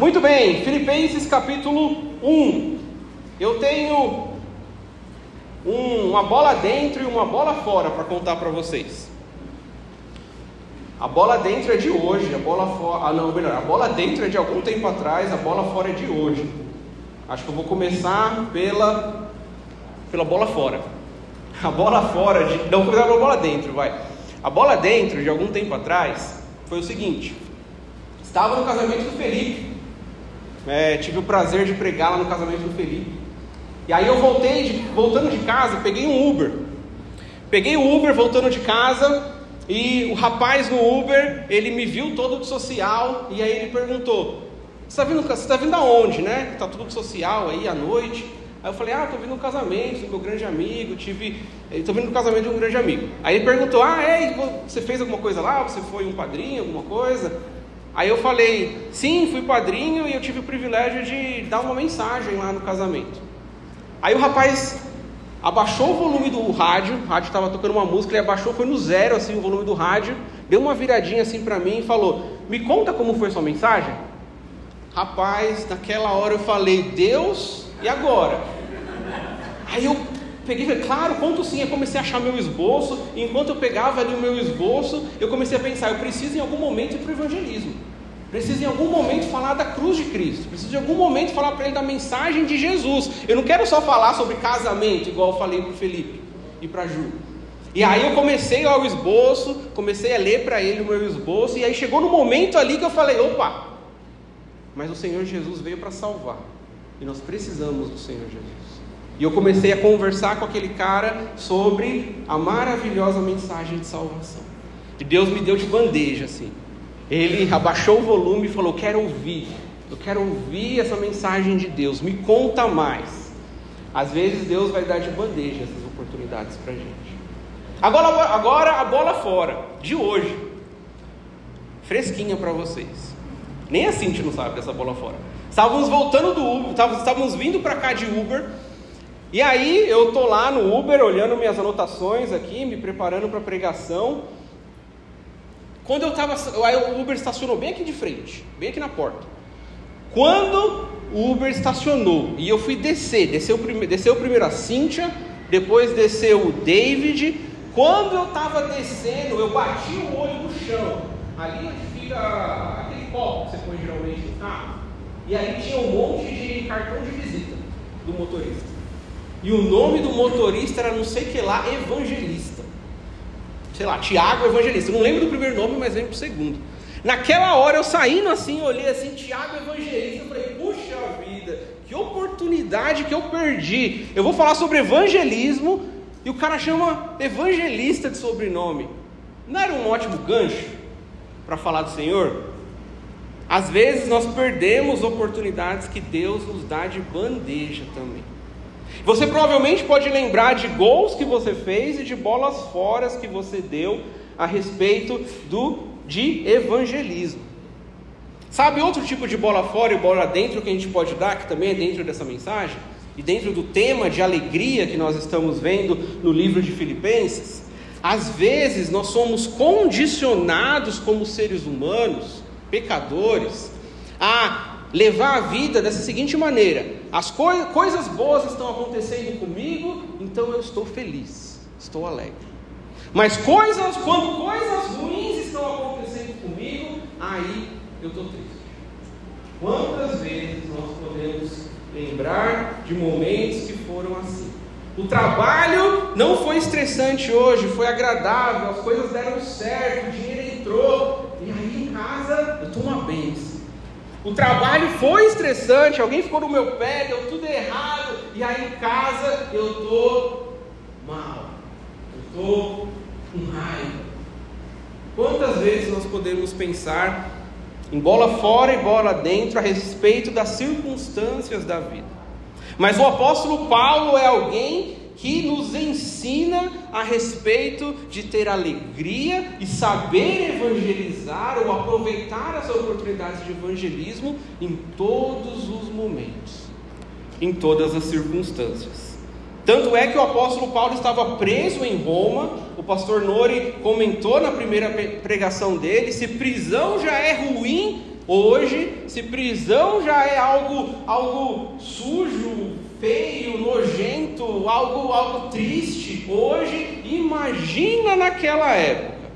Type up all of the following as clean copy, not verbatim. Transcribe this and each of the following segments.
Muito bem, Filipenses capítulo 1. Eu tenho uma bola dentro e uma bola fora para contar para vocês. A bola dentro é de hoje, a bola fora... a bola dentro é de algum tempo atrás, a bola fora é de hoje. Acho que eu vou começar pela bola fora. A bola fora de... Não, vou começar pela bola dentro, vai. A bola dentro, de algum tempo atrás, foi o seguinte. Estava no casamento do Felipe. Tive o prazer de pregar lá no casamento do Felipe. E aí eu voltando de casa, peguei um Uber. Peguei o Uber voltando de casa, e o rapaz no Uber, ele me viu todo de social, e aí ele perguntou: você está vindo aonde, né? Está tudo de social aí à noite. Aí eu falei: estou vindo no casamento do meu grande amigo, estou vindo no casamento de um grande amigo. Aí ele perguntou: você fez alguma coisa lá? Você foi um padrinho, alguma coisa? Aí eu falei: sim, fui padrinho e eu tive o privilégio de dar uma mensagem lá no casamento. Aí o rapaz abaixou o volume do rádio, o rádio estava tocando uma música, ele abaixou, foi no zero assim o volume do rádio, deu uma viradinha assim para mim e falou: me conta como foi sua mensagem? Rapaz, naquela hora eu falei: Deus, e agora? Aí eu peguei e falei: claro, conto sim. Eu comecei a achar meu esboço, e enquanto eu pegava ali o meu esboço, eu comecei a pensar: eu preciso em algum momento ir para o evangelismo, preciso em algum momento falar da cruz de Cristo, preciso em algum momento falar para ele da mensagem de Jesus. Eu não quero só falar sobre casamento, igual eu falei para o Felipe e para a Ju. E aí eu comecei lá o esboço, comecei a ler para ele o meu esboço, e aí chegou no momento ali que eu falei: opa, mas o Senhor Jesus veio para salvar, e nós precisamos do Senhor Jesus. E eu comecei a conversar com aquele cara sobre a maravilhosa mensagem de salvação. E Deus me deu de bandeja assim. Ele abaixou o volume e falou: eu quero ouvir essa mensagem de Deus, me conta mais. Às vezes Deus vai dar de bandeja essas oportunidades pra gente. Agora a bola fora, de hoje, fresquinha para vocês. Nem a Cintia não sabe dessa bola fora. Estávamos voltando do Uber, estávamos vindo para cá de Uber. E aí eu tô lá no Uber, olhando minhas anotações aqui, me preparando para a pregação. Quando aí o Uber estacionou bem aqui de frente, bem aqui na porta. Quando o Uber estacionou e eu fui desceu primeiro a Cíntia, depois desceu o David. Quando eu estava descendo, eu bati o olho no chão, ali onde fica aquele copo que você põe geralmente no carro. E aí tinha um monte de cartão de visita do motorista. E o nome do motorista era não sei que lá, Evangelista. Sei lá, Tiago Evangelista. Eu não lembro do primeiro nome, mas lembro do segundo. Naquela hora eu saindo assim, olhei assim, Tiago Evangelista. Eu falei: puxa vida, que oportunidade que eu perdi. Eu vou falar sobre evangelismo e o cara chama Evangelista de sobrenome. Não era um ótimo gancho para falar do Senhor? Às vezes nós perdemos oportunidades que Deus nos dá de bandeja também. Você provavelmente pode lembrar de gols que você fez e de bolas fora que você deu a respeito de evangelismo. Sabe outro tipo de bola fora e bola dentro que a gente pode dar, que também é dentro dessa mensagem? E dentro do tema de alegria que nós estamos vendo no livro de Filipenses? Às vezes nós somos condicionados como seres humanos, pecadores, a levar a vida dessa seguinte maneira: as coisas boas estão acontecendo comigo, então eu estou feliz, estou alegre. Mas quando coisas ruins estão acontecendo comigo, aí eu estou triste. Quantas vezes nós podemos lembrar de momentos que foram assim? O trabalho não foi estressante hoje, foi agradável, as coisas deram certo, o dinheiro entrou, e aí em casa eu estou uma bênção. O trabalho foi estressante, alguém ficou no meu pé, deu tudo errado, e aí em casa eu estou mal, eu estou com raiva. Quantas vezes nós podemos pensar em bola fora e bola dentro a respeito das circunstâncias da vida? Mas o apóstolo Paulo é alguém que nos ensina a respeito de ter alegria e saber evangelizar ou aproveitar as oportunidades de evangelismo em todos os momentos, em todas as circunstâncias. Tanto é que o apóstolo Paulo estava preso em Roma. O pastor Nori comentou na primeira pregação dele: se prisão já é ruim, Hoje, se prisão já é algo sujo, feio, nojento, algo triste, hoje, imagina naquela época.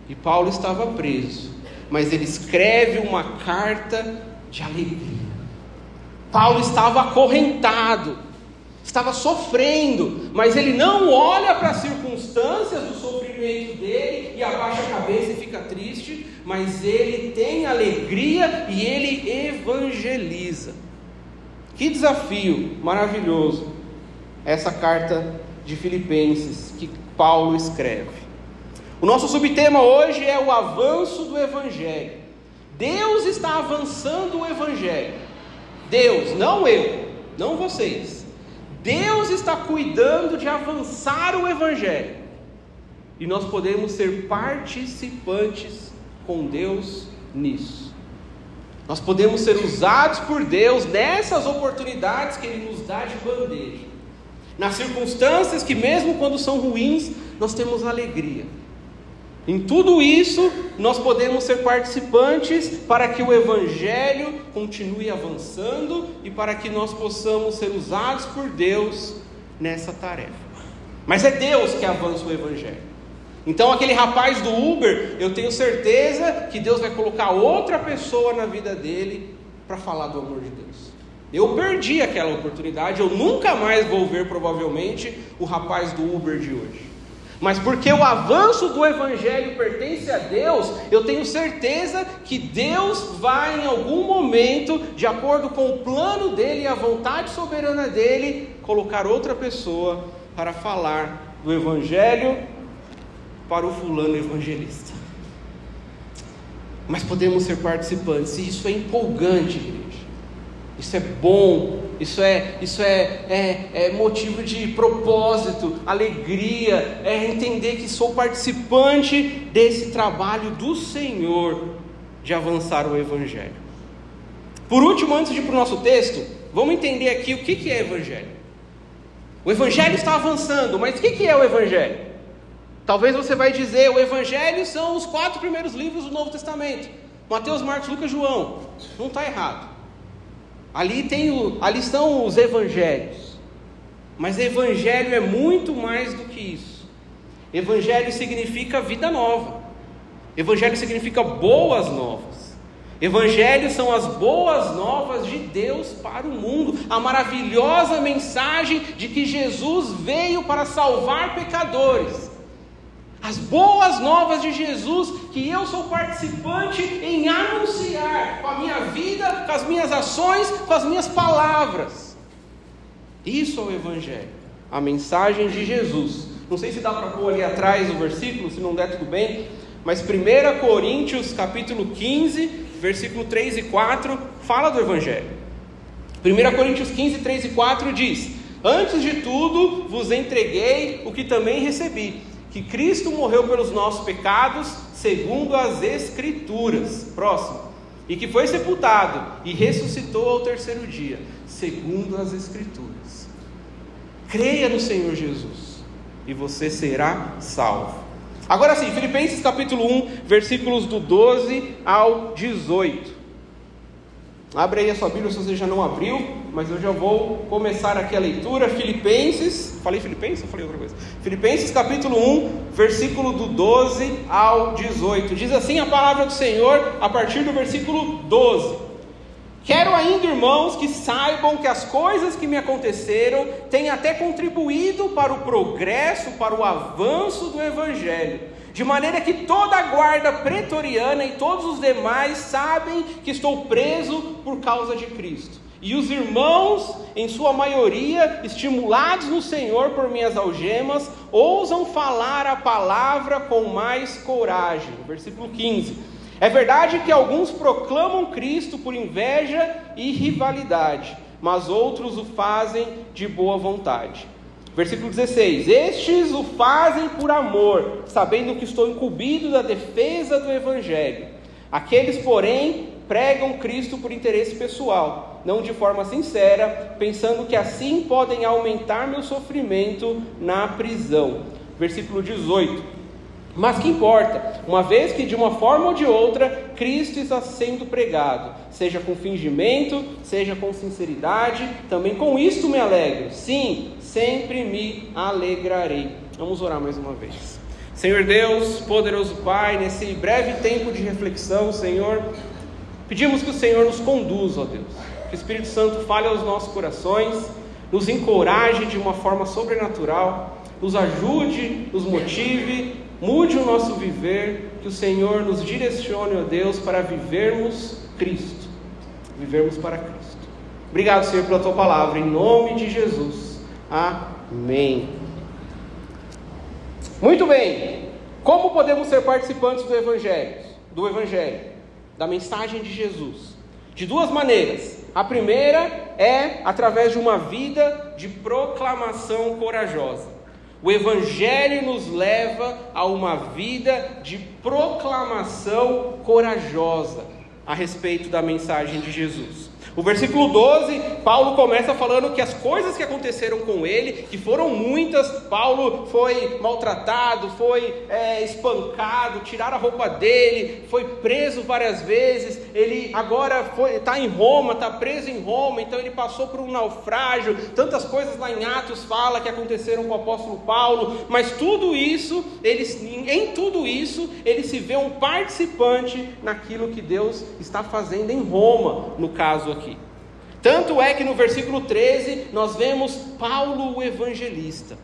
E Paulo estava preso, mas ele escreve uma carta de alegria. Paulo estava acorrentado, estava sofrendo, mas ele não olha para as circunstâncias do sofrimento dele e abaixa a cabeça e fica triste, mas ele tem alegria e ele evangeliza. Que desafio maravilhoso essa carta de Filipenses que Paulo escreve. O nosso subtema hoje é o avanço do Evangelho. Deus está avançando o Evangelho. Deus, não eu, não vocês. Deus está cuidando de avançar o Evangelho. E nós podemos ser participantes com Deus nisso. Nós podemos ser usados por Deus nessas oportunidades que Ele nos dá de bandeja. Nas circunstâncias que mesmo quando são ruins, nós temos alegria. Em tudo isso, nós podemos ser participantes para que o Evangelho continue avançando e para que nós possamos ser usados por Deus nessa tarefa. Mas é Deus que avança o Evangelho. Então aquele rapaz do Uber, eu tenho certeza que Deus vai colocar outra pessoa na vida dele para falar do amor de Deus. Eu perdi aquela oportunidade, eu nunca mais vou ver provavelmente o rapaz do Uber de hoje. Mas porque o avanço do Evangelho pertence a Deus, eu tenho certeza que Deus vai em algum momento, de acordo com o plano dele e a vontade soberana dele, colocar outra pessoa para falar do Evangelho para o fulano evangelista. Mas podemos ser participantes, e isso é empolgante, igreja. Isso é bom, isso é motivo de propósito, alegria, é entender que sou participante desse trabalho do Senhor de avançar o Evangelho. Por último, antes de ir para o nosso texto, vamos entender aqui o que é Evangelho. O Evangelho está avançando, mas o que é o Evangelho? Talvez você vai dizer, o Evangelho são os 4 primeiros livros do Novo Testamento, Mateus, Marcos, Lucas, João. Não está errado. Ali estão os evangelhos, mas evangelho é muito mais do que isso. Evangelho significa vida nova, evangelho significa boas novas. Evangelho são as boas novas de Deus para o mundo, a maravilhosa mensagem de que Jesus veio para salvar pecadores. As boas novas de Jesus, que eu sou participante em anunciar com a minha vida, com as minhas ações, com as minhas palavras. Isso é o Evangelho, a mensagem de Jesus. Não sei se dá para pôr ali atrás o versículo, se não der tudo bem, mas 1 Coríntios capítulo 15, versículo 3 e 4, fala do Evangelho. 1 Coríntios 15, 3 e 4 diz: antes de tudo vos entreguei o que também recebi, que Cristo morreu pelos nossos pecados, segundo as Escrituras. Próximo. E que foi sepultado e ressuscitou ao 3º dia, segundo as Escrituras. Creia no Senhor Jesus e você será salvo. Agora sim, Filipenses capítulo 1, versículos do 12 ao 18. Abre aí a sua Bíblia se você já não abriu, mas eu já vou começar aqui a leitura. Filipenses, falei Filipenses ou falei outra coisa? Filipenses capítulo 1, versículo do 12 ao 18. Diz assim a palavra do Senhor a partir do versículo 12. Quero ainda, irmãos, que saibam que as coisas que me aconteceram têm até contribuído para o progresso, para o avanço do Evangelho, de maneira que toda a guarda pretoriana e todos os demais sabem que estou preso por causa de Cristo. E os irmãos, em sua maioria, estimulados no Senhor por minhas algemas, ousam falar a palavra com mais coragem. Versículo 15. É verdade que alguns proclamam Cristo por inveja e rivalidade, mas outros o fazem de boa vontade. Versículo 16. Estes o fazem por amor, sabendo que estou incumbido da defesa do Evangelho. Aqueles, porém, pregam Cristo por interesse pessoal, não de forma sincera, pensando que assim podem aumentar meu sofrimento na prisão. Versículo 18. Mas que importa, uma vez que de uma forma ou de outra, Cristo está sendo pregado, seja com fingimento, seja com sinceridade, também com isto me alegro. Sim, sempre me alegrarei. Vamos orar mais uma vez. Senhor Deus, poderoso Pai, nesse breve tempo de reflexão, Senhor, pedimos que o Senhor nos conduza, ó Deus, que o Espírito Santo fale aos nossos corações, nos encoraje de uma forma sobrenatural, nos ajude, nos motive, mude o nosso viver, que o Senhor nos direcione, ó Deus, para vivermos Cristo, vivermos para Cristo. Obrigado, Senhor, pela Tua palavra, em nome de Jesus. Amém. Muito bem, como podemos ser participantes do Evangelho, da mensagem de Jesus? De duas maneiras. A primeira é através de uma vida de proclamação corajosa. O Evangelho nos leva a uma vida de proclamação corajosa a respeito da mensagem de Jesus. O versículo 12, Paulo começa falando que as coisas que aconteceram com ele, que foram muitas, Paulo foi maltratado, foi espancado, tiraram a roupa dele, foi preso várias vezes, ele agora está em Roma, está preso em Roma, então ele passou por um naufrágio, tantas coisas lá em Atos fala que aconteceram com o apóstolo Paulo, mas tudo isso, em tudo isso, ele se vê um participante naquilo que Deus está fazendo em Roma, no caso aqui. Tanto é que no versículo 13 nós vemos Paulo o evangelista,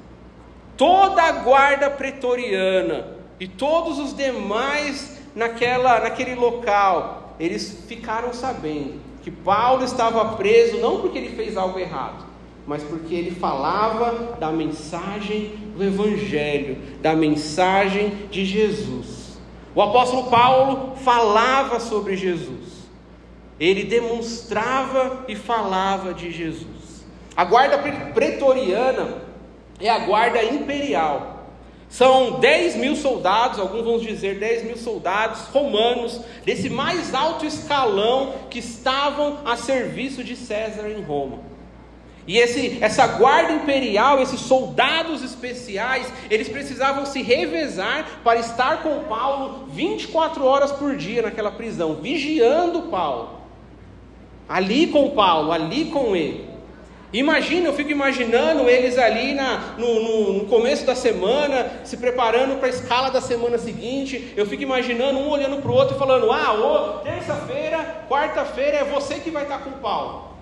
toda a guarda pretoriana e todos os demais naquele local, eles ficaram sabendo que Paulo estava preso não porque ele fez algo errado, mas porque ele falava da mensagem do Evangelho, da mensagem de Jesus. O apóstolo Paulo falava sobre Jesus, ele demonstrava e falava de Jesus. A guarda pretoriana é a guarda imperial. São 10.000 soldados, alguns vão dizer 10.000 soldados romanos, desse mais alto escalão que estavam a serviço de César em Roma. E essa guarda imperial, esses soldados especiais, eles precisavam se revezar para estar com Paulo 24 horas por dia naquela prisão, vigiando Paulo. Ali com Paulo, ali com ele. Imagina, eu fico imaginando eles ali no começo da semana, se preparando para a escala da semana seguinte. Eu fico imaginando um olhando para o outro e falando: terça-feira, quarta-feira é você que vai estar com Paulo.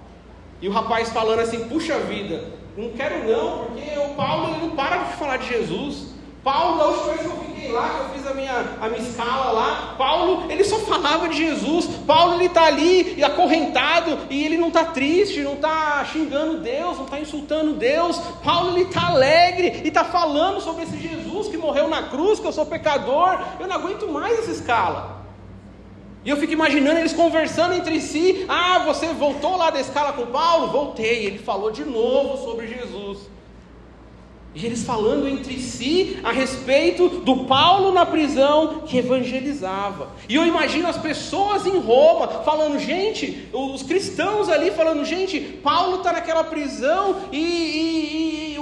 E o rapaz falando assim: puxa vida, não quero não, porque o Paulo ele não para de falar de Jesus. Paulo, da última vez que eu fiquei lá, que eu fiz a minha escala lá, Paulo, ele só falava de Jesus. Paulo, ele está ali acorrentado e ele não está triste, não está xingando Deus, não está insultando Deus. Paulo, ele está alegre e está falando sobre esse Jesus que morreu na cruz, que eu sou pecador. Eu não aguento mais essa escala. E eu fico imaginando eles conversando entre si: você voltou lá da escala com Paulo? Voltei. Ele falou de novo sobre Jesus. E eles falando entre si a respeito do Paulo na prisão que evangelizava. E eu imagino as pessoas em Roma falando: gente, os cristãos ali falando: gente, Paulo está naquela prisão e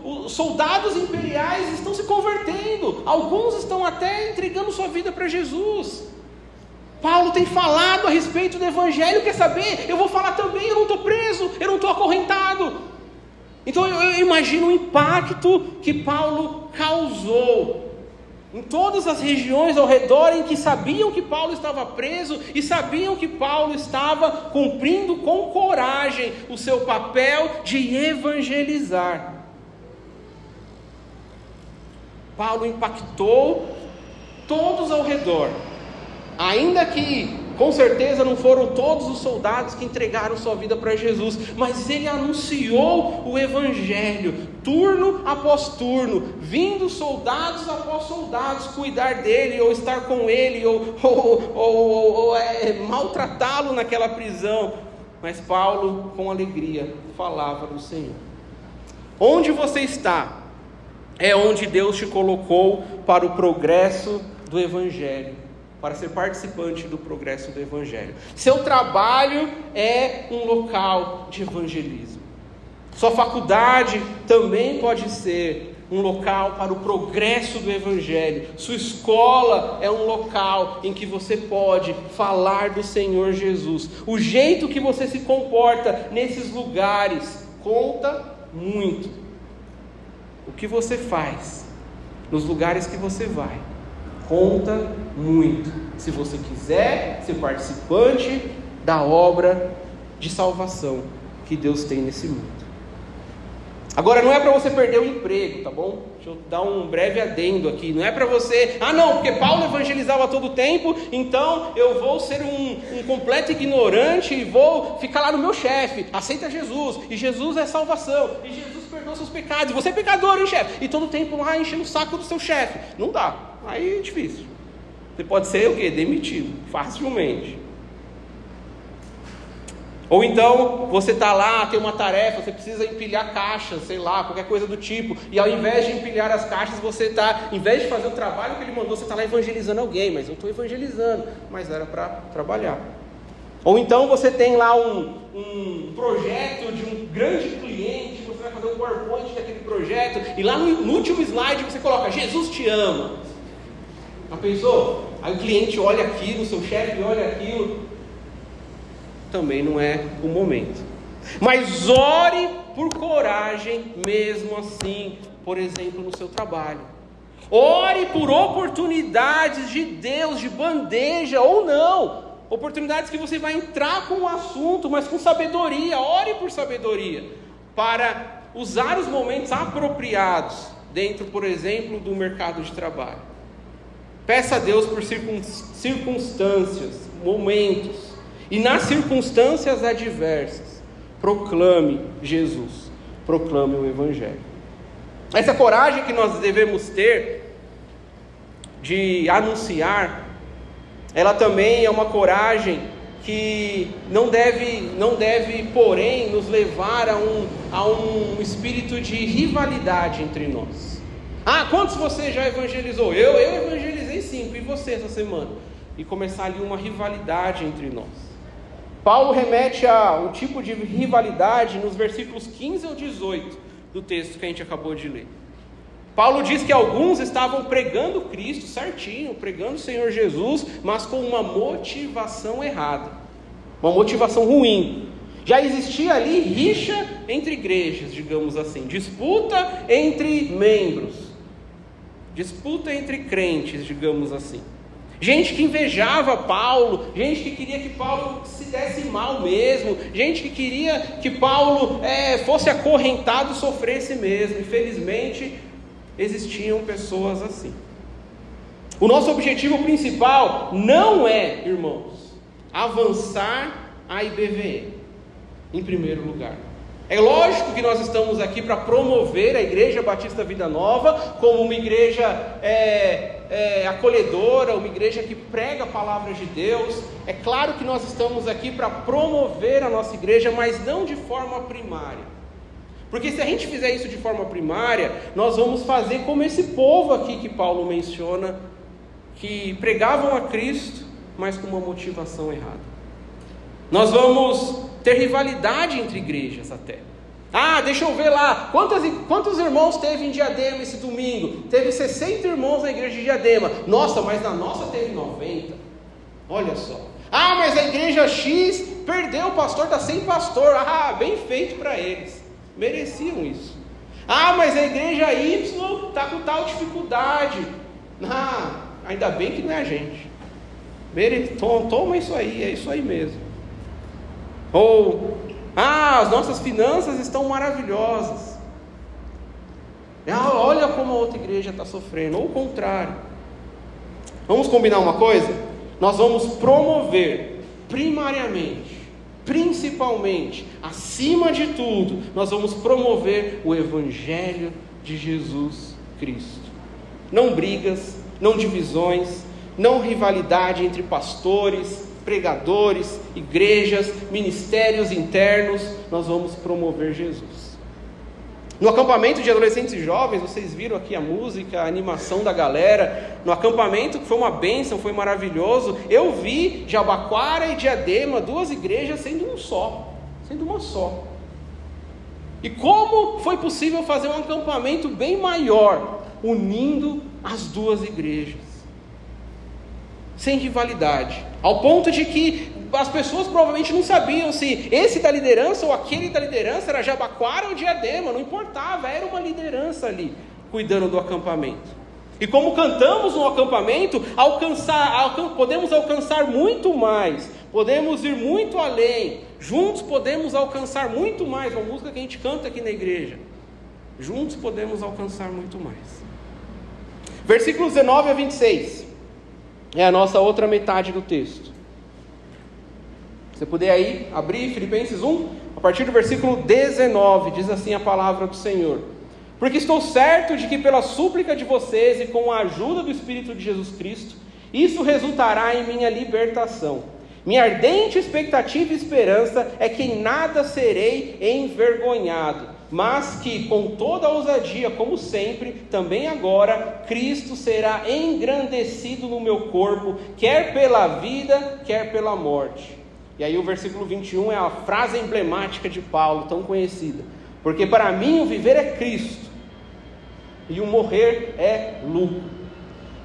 os soldados imperiais estão se convertendo. Alguns estão até entregando sua vida para Jesus. Paulo tem falado a respeito do evangelho. Quer saber? Eu vou falar também. Eu não estou preso, eu não estou acorrentado. Então eu imagino o impacto que Paulo causou em todas as regiões ao redor em que sabiam que Paulo estava preso e sabiam que Paulo estava cumprindo com coragem o seu papel de evangelizar. Paulo impactou todos ao redor, ainda que com certeza não foram todos os soldados que entregaram sua vida para Jesus, mas ele anunciou o evangelho, turno após turno, vindo soldados após soldados cuidar dele, ou estar com ele, ou maltratá-lo naquela prisão. Mas Paulo, com alegria, falava do Senhor. Onde você está, é onde Deus te colocou para o progresso do evangelho, para ser participante do progresso do evangelho. Seu trabalho é um local de evangelismo. Sua faculdade também pode ser um local para o progresso do Evangelho. Sua escola é um local em que você pode falar do Senhor Jesus. O jeito que você se comporta nesses lugares conta muito. O que você faz nos lugares que você vai conta muito, se você quiser ser participante da obra de salvação que Deus tem nesse mundo. Agora, não é para você perder o emprego, tá bom? Deixa eu dar um breve adendo aqui. Não é para você, não, porque Paulo evangelizava todo o tempo, então eu vou ser um completo ignorante e vou ficar lá no meu chefe. Aceita Jesus, e Jesus é salvação, e Jesus perdoa seus pecados, e você é pecador, hein, chefe? E todo o tempo lá enchendo o saco do seu chefe. Não dá, aí é difícil. Você pode ser o quê? Demitido, facilmente. Ou então, você está lá, tem uma tarefa, você precisa empilhar caixas, sei lá, qualquer coisa do tipo, e ao invés de empilhar as caixas, você está, em vez de fazer o trabalho que ele mandou, você está lá evangelizando alguém. Mas eu estou evangelizando, mas era para trabalhar. Ou então você tem lá um projeto de um grande cliente, você vai fazer um PowerPoint daquele projeto, e lá no último slide você coloca, Jesus te ama. Já pensou? Aí o cliente olha aquilo, o seu chefe olha aquilo. Também não é o momento. Mas ore por coragem mesmo assim, por exemplo, no seu trabalho. Ore por oportunidades de Deus, de bandeja ou não. Oportunidades que você vai entrar com o assunto, mas com sabedoria. Ore por sabedoria, para usar os momentos apropriados dentro, por exemplo, do mercado de trabalho. Peça a Deus por circunstâncias, momentos. E nas circunstâncias adversas, proclame Jesus, proclame o Evangelho. Essa coragem que nós devemos ter de anunciar, ela também é uma coragem que não deve, porém, nos levar a um espírito de rivalidade entre nós. Quantos você já evangelizou? Eu evangelizei 5, e você essa semana? E começar ali uma rivalidade entre nós. Paulo remete a um tipo de rivalidade nos versículos 15 ao 18 do texto que a gente acabou de ler. Paulo diz que alguns estavam pregando Cristo certinho, pregando o Senhor Jesus, mas com uma motivação errada, uma motivação ruim. Já existia ali rixa entre igrejas, digamos assim, disputa entre membros, disputa entre crentes, digamos assim. Gente que invejava Paulo, gente que queria que Paulo se desse mal mesmo, gente que queria que Paulo fosse acorrentado e sofresse mesmo. Infelizmente, existiam pessoas assim. O nosso objetivo principal não é, irmãos, avançar a IBVM, em primeiro lugar. É lógico que nós estamos aqui para promover a Igreja Batista Vida Nova como uma igreja acolhedora, uma igreja que prega a palavra de Deus. É claro que nós estamos aqui para promover a nossa igreja, mas não de forma primária. Porque se a gente fizer isso de forma primária, nós vamos fazer como esse povo aqui que Paulo menciona, que pregavam a Cristo, mas com uma motivação errada. Nós vamos ter rivalidade entre igrejas até. Deixa eu ver lá, quantos irmãos teve em Diadema esse domingo? Teve 60 irmãos na igreja de Diadema. Nossa, mas na nossa teve 90. Olha só. Mas a igreja X perdeu o pastor, está sem pastor. Bem feito para eles. Mereciam isso. Mas a igreja Y está com tal dificuldade. Ainda bem que não é a gente. Toma isso aí, é isso aí mesmo. Ou, as nossas finanças estão maravilhosas. Olha como a outra igreja está sofrendo. Ou o contrário. Vamos combinar uma coisa? Nós vamos promover, primariamente, principalmente, acima de tudo, nós vamos promover o Evangelho de Jesus Cristo. Não brigas, não divisões, não rivalidade entre pastores, pregadores, igrejas, ministérios internos. Nós vamos promover Jesus. No acampamento de adolescentes e jovens, vocês viram aqui a música, a animação da galera. No acampamento que foi uma bênção, foi maravilhoso. Eu vi Jabaquara e Diadema, 2 igrejas sendo uma só. E como foi possível fazer um acampamento bem maior, unindo as duas igrejas, sem rivalidade, ao ponto de que as pessoas provavelmente não sabiam se esse da liderança ou aquele da liderança era Jabaquara ou Diadema, não importava, era uma liderança ali, cuidando do acampamento. E como cantamos no acampamento, podemos alcançar muito mais, podemos ir muito além, juntos podemos alcançar muito mais, uma música que a gente canta aqui na igreja, juntos podemos alcançar muito mais. Versículos 19 a 26, é a nossa outra metade do texto. Se você puder aí, abrir Filipenses 1, a partir do versículo 19, diz assim a palavra do Senhor: porque estou certo de que pela súplica de vocês e com a ajuda do Espírito de Jesus Cristo, isso resultará em minha libertação. Minha ardente expectativa e esperança é que em nada serei envergonhado, mas que com toda a ousadia, como sempre, também agora, Cristo será engrandecido no meu corpo, quer pela vida, quer pela morte. E aí o versículo 21 é a frase emblemática de Paulo, tão conhecida: porque para mim o viver é Cristo, e o morrer é lucro.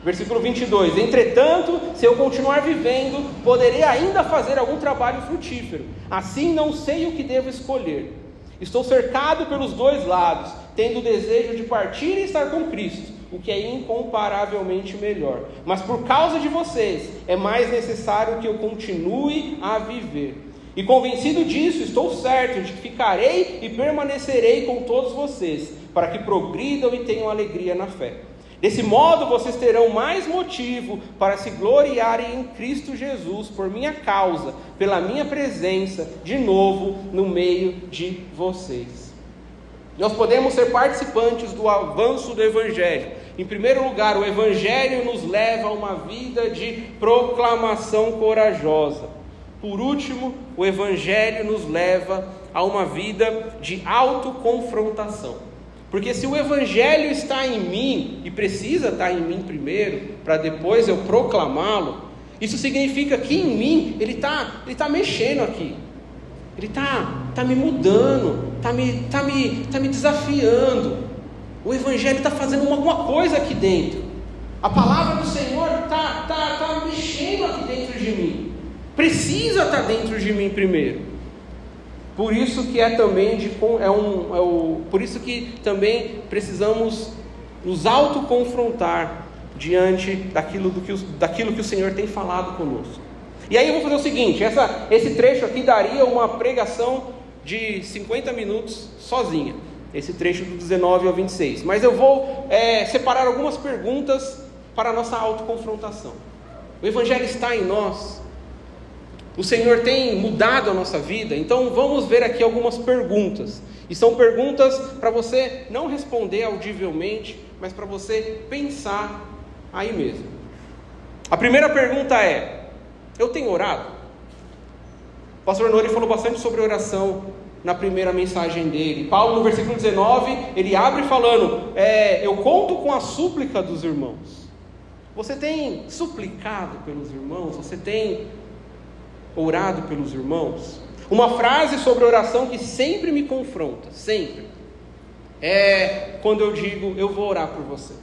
Versículo 22, entretanto, se eu continuar vivendo, poderei ainda fazer algum trabalho frutífero, assim não sei o que devo escolher. Estou cercado pelos dois lados, tendo o desejo de partir e estar com Cristo, o que é incomparavelmente melhor. Mas por causa de vocês, é mais necessário que eu continue a viver. E convencido disso, estou certo de que ficarei e permanecerei com todos vocês, para que progridam e tenham alegria na fé. Desse modo, vocês terão mais motivo para se gloriarem em Cristo Jesus, por minha causa, pela minha presença, de novo, no meio de vocês. Nós podemos ser participantes do avanço do Evangelho. Em primeiro lugar, o Evangelho nos leva a uma vida de proclamação corajosa. Por último, o Evangelho nos leva a uma vida de autoconfrontação. Porque se o Evangelho está em mim, e precisa estar em mim primeiro, para depois eu proclamá-lo, isso significa que em mim, ele está mexendo aqui. Ele está me mudando, está me desafiando. O Evangelho está fazendo alguma coisa aqui dentro. A palavra do Senhor está mexendo aqui dentro de mim. Precisa estar dentro de mim primeiro. Por isso que por isso que também precisamos nos autoconfrontar diante daquilo que o Senhor tem falado conosco. E aí eu vou fazer o seguinte, esse trecho aqui daria uma pregação de 50 minutos sozinha, esse trecho do 19 ao 26. Mas eu vou separar algumas perguntas para a nossa autoconfrontação. O Evangelho está em nós. O Senhor tem mudado a nossa vida, então vamos ver aqui algumas perguntas. E são perguntas para você não responder audivelmente, mas para você pensar aí mesmo. A primeira pergunta é: eu tenho orado? O pastor Nori falou bastante sobre oração na primeira mensagem dele. Paulo, no versículo 19, ele abre falando: eu conto com a súplica dos irmãos. Você tem suplicado pelos irmãos? Você tem orado pelos irmãos? Uma frase sobre oração que sempre me confronta, sempre, é quando eu digo: eu vou orar por você.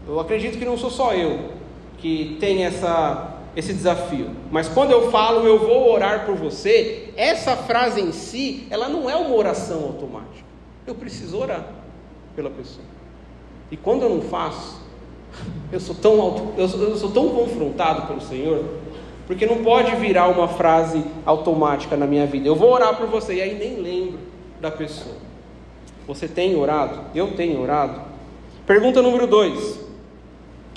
Eu acredito que não sou só eu que tem esse desafio, mas quando eu falo eu vou orar por você, essa frase em si, ela não é uma oração automática. Eu preciso orar pela pessoa. E quando eu não faço, eu sou tão confrontado pelo Senhor, porque não pode virar uma frase automática na minha vida. Eu vou orar por você, e aí nem lembro da pessoa. Você tem orado? Eu tenho orado? Pergunta número 2.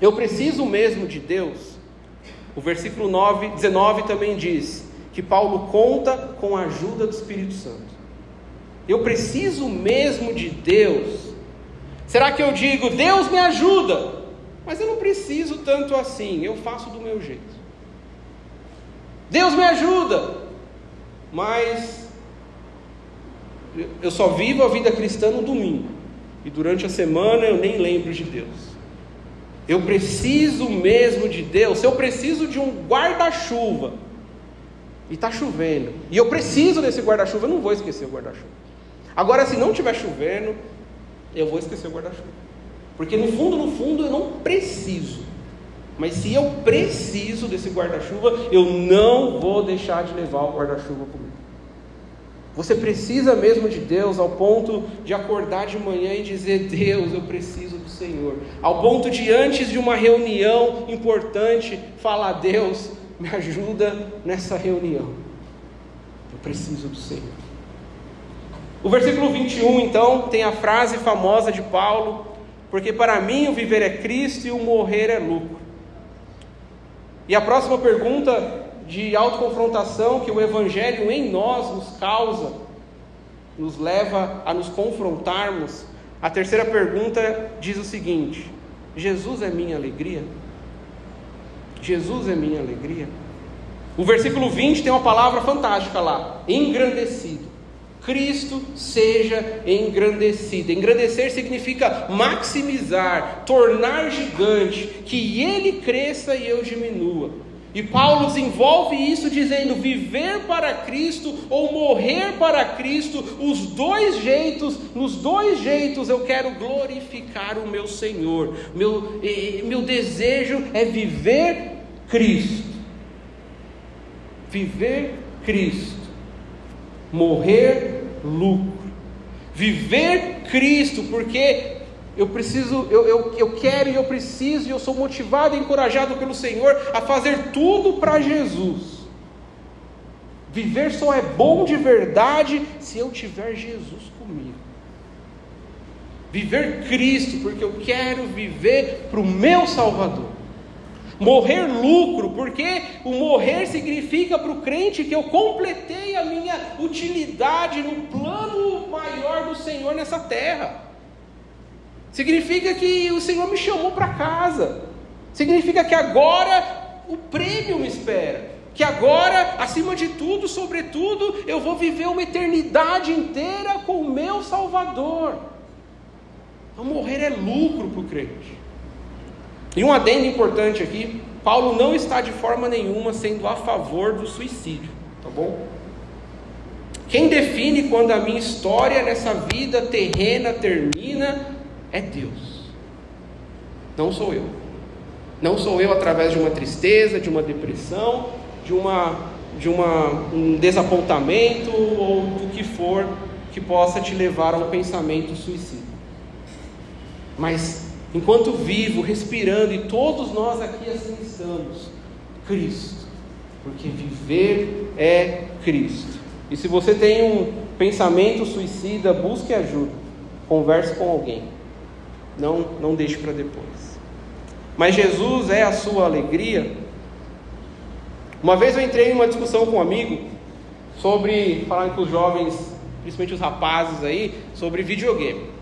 Eu preciso mesmo de Deus? O versículo 19 também diz que Paulo conta com a ajuda do Espírito Santo. Eu preciso mesmo de Deus? Será que eu digo: Deus me ajuda, mas eu não preciso tanto assim, eu faço do meu jeito? Deus me ajuda, mas eu só vivo a vida cristã no domingo, e durante a semana eu nem lembro de Deus. Eu preciso mesmo de Deus? Se eu preciso de um guarda-chuva, e está chovendo, e eu preciso desse guarda-chuva, eu não vou esquecer o guarda-chuva. Agora, se não estiver chovendo, eu vou esquecer o guarda-chuva. Porque no fundo, eu não preciso. Mas se eu preciso desse guarda-chuva, eu não vou deixar de levar o guarda-chuva comigo. Você precisa mesmo de Deus ao ponto de acordar de manhã e dizer: Deus, eu preciso do Senhor. Ao ponto de, antes de uma reunião importante, falar: Deus, me ajuda nessa reunião. Eu preciso do Senhor. O versículo 21, então, tem a frase famosa de Paulo: porque para mim o viver é Cristo e o morrer é lucro. E a próxima pergunta de autoconfrontação que o Evangelho em nós nos causa, nos leva a nos confrontarmos. A terceira pergunta diz o seguinte: Jesus é minha alegria? Jesus é minha alegria? O versículo 20 tem uma palavra fantástica lá: engrandecido. Cristo seja engrandecido. Engrandecer significa maximizar, tornar gigante, que Ele cresça e eu diminua. E Paulo desenvolve isso dizendo: viver para Cristo ou morrer para Cristo, nos dois jeitos eu quero glorificar o meu Senhor. Meu desejo é viver Cristo. Viver Cristo. Morrer lucro. Viver Cristo, porque eu preciso, eu quero e eu preciso, e eu sou motivado e encorajado pelo Senhor a fazer tudo para Jesus. Viver só é bom de verdade se eu tiver Jesus comigo. Viver Cristo, porque eu quero viver para o meu Salvador. Morrer lucro, porque o morrer significa para o crente que eu completei a minha utilidade no plano maior do Senhor nessa terra. Significa que o Senhor me chamou para casa. Significa que agora o prêmio me espera. Que agora, acima de tudo, sobretudo, eu vou viver uma eternidade inteira com o meu Salvador. Então morrer é lucro para o crente. E um adendo importante aqui: Paulo não está de forma nenhuma sendo a favor do suicídio, tá bom? Quem define quando a minha história nessa vida terrena termina é Deus. Não sou eu. Não sou eu através de uma tristeza, de uma depressão, de um desapontamento ou do que for que possa te levar a um pensamento suicida. Mas enquanto vivo, respirando, e todos nós aqui assim estamos, Cristo, porque viver é Cristo. E se você tem um pensamento suicida, busque ajuda, converse com alguém, não deixe para depois. Mas Jesus é a sua alegria? Uma vez eu entrei em uma discussão com um amigo sobre, falando com os jovens, principalmente os rapazes aí, sobre videogame.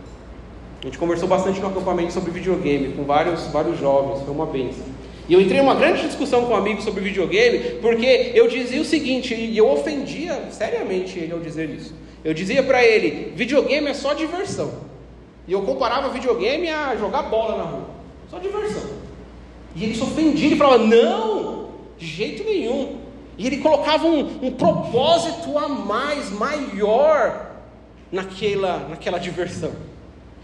A gente conversou bastante no acampamento sobre videogame, com vários jovens, foi uma bênção. E eu entrei em uma grande discussão com um amigo sobre videogame, porque eu dizia o seguinte, e eu ofendia seriamente ele ao dizer isso. Eu dizia para ele: videogame é só diversão. E eu comparava videogame a jogar bola na rua. Só diversão. E ele se ofendia, ele falava: não, de jeito nenhum. E ele colocava um propósito a mais, maior, naquela diversão.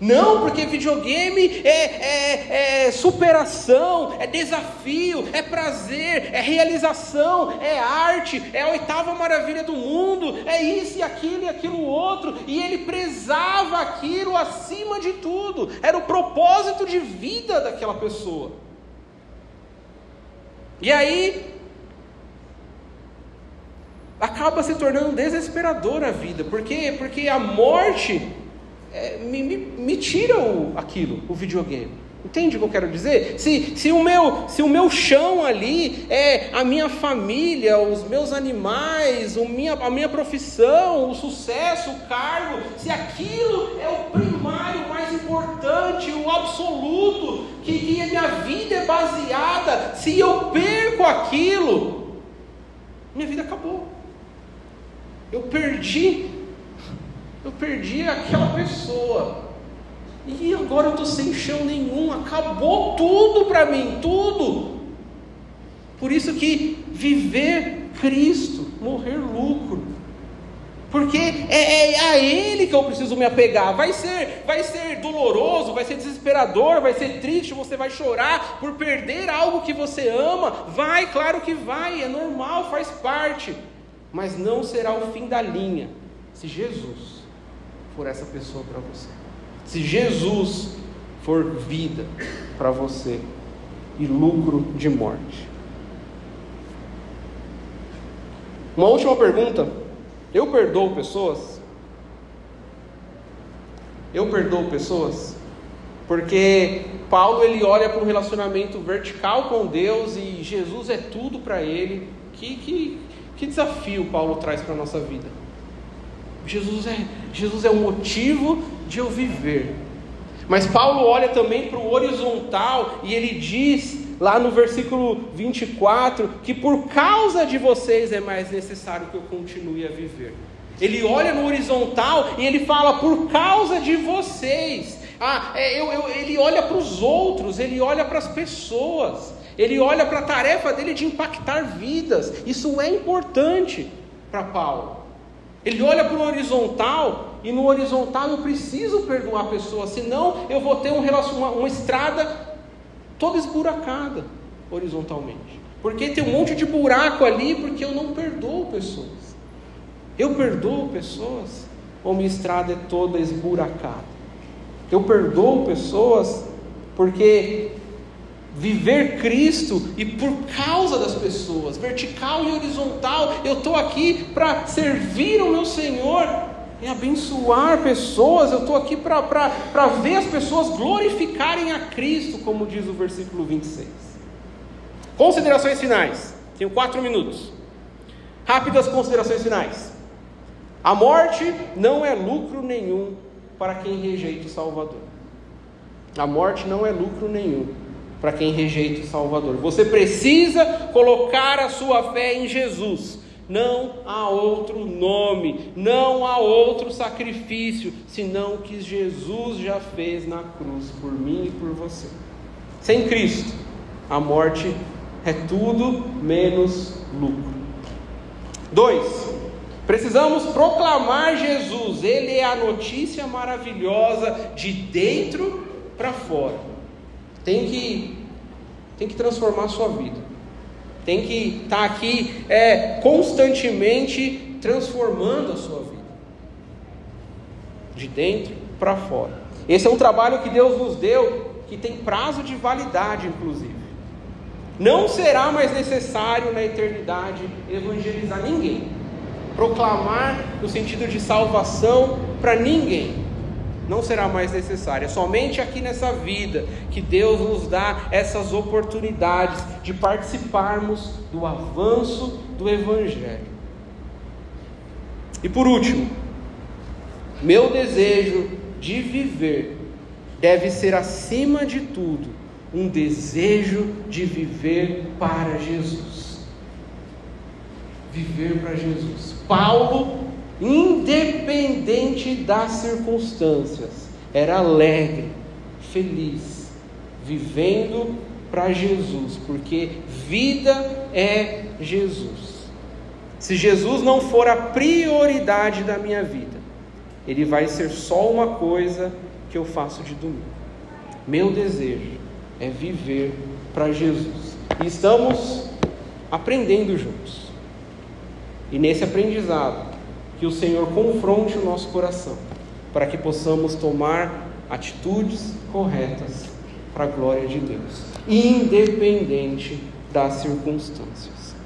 Não, porque videogame é superação, é desafio, é prazer, é realização, é arte, é a oitava maravilha do mundo, é isso e aquilo outro, e ele prezava aquilo acima de tudo, era o propósito de vida daquela pessoa. E aí acaba se tornando desesperadora a vida, porque a morte me tira o videogame. Entende o que eu quero dizer? Se o meu chão ali é a minha família, os meus animais, a minha profissão, o sucesso, o cargo, se aquilo é o primário, mais importante, o absoluto, que a minha vida é baseada, se eu perco aquilo, minha vida acabou. Eu perdi aquela pessoa, e agora eu estou sem chão nenhum, acabou tudo para mim, tudo. Por isso que viver Cristo, morrer lucro. Porque é a Ele que eu preciso me apegar. Vai ser doloroso, vai ser desesperador, vai ser triste, você vai chorar por perder algo que você ama. Vai, claro que vai, é normal, faz parte. Mas não será o fim da linha se Jesus for essa pessoa para você. Se Jesus for vida para você e lucro de morte. Uma última pergunta. Eu perdoo pessoas? Eu perdoo pessoas? Porque Paulo, ele olha para um relacionamento vertical com Deus e Jesus é tudo para ele. Que desafio Paulo traz para a nossa vida? Jesus é o motivo de eu viver. Mas Paulo olha também para o horizontal e ele diz lá no versículo 24, que por causa de vocês é mais necessário que eu continue a viver. Ele olha no horizontal e ele fala, por causa de vocês. Ele olha para os outros, ele olha para as pessoas, ele olha para a tarefa dele de impactar vidas. Isso é importante para Paulo. Ele olha para o horizontal, e no horizontal eu preciso perdoar pessoas, senão eu vou ter uma estrada toda esburacada horizontalmente, porque tem um monte de buraco ali, porque eu não perdoo pessoas. Eu perdoo pessoas, ou minha estrada é toda esburacada? Eu perdoo pessoas porque viver Cristo e por causa das pessoas, vertical e horizontal, eu estou aqui para servir o meu Senhor e abençoar pessoas. Eu estou aqui para ver as pessoas glorificarem a Cristo, como diz o versículo 26. Considerações finais. Tenho 4 minutos. Rápidas considerações finais. A morte não é lucro nenhum para quem rejeita o Salvador. A morte não é lucro nenhum para quem rejeita o Salvador. Você precisa colocar a sua fé em Jesus. Não há outro nome, não há outro sacrifício, senão o que Jesus já fez na cruz, por mim e por você. Sem Cristo, a morte é tudo menos lucro. 2. Precisamos proclamar Jesus. Ele é a notícia maravilhosa de dentro para fora. Tem que transformar a sua vida. Tem que estar aqui constantemente transformando a sua vida, de dentro para fora. Esse é um trabalho que Deus nos deu, que tem prazo de validade, inclusive. Não será mais necessário na eternidade evangelizar ninguém, proclamar no sentido de salvação para ninguém. Não será mais necessário. É somente aqui nessa vida que Deus nos dá essas oportunidades de participarmos do avanço do Evangelho. E por último, meu desejo de viver deve ser, acima de tudo, um desejo de viver para Jesus. Viver para Jesus. Paulo, independente das circunstâncias, era alegre, feliz, vivendo para Jesus, porque vida é Jesus. Se Jesus não for a prioridade da minha vida, ele vai ser só uma coisa que eu faço de domingo. Meu desejo é viver para Jesus. E estamos aprendendo juntos. E nesse aprendizado, que o Senhor confronte o nosso coração, para que possamos tomar atitudes corretas para a glória de Deus, independente das circunstâncias.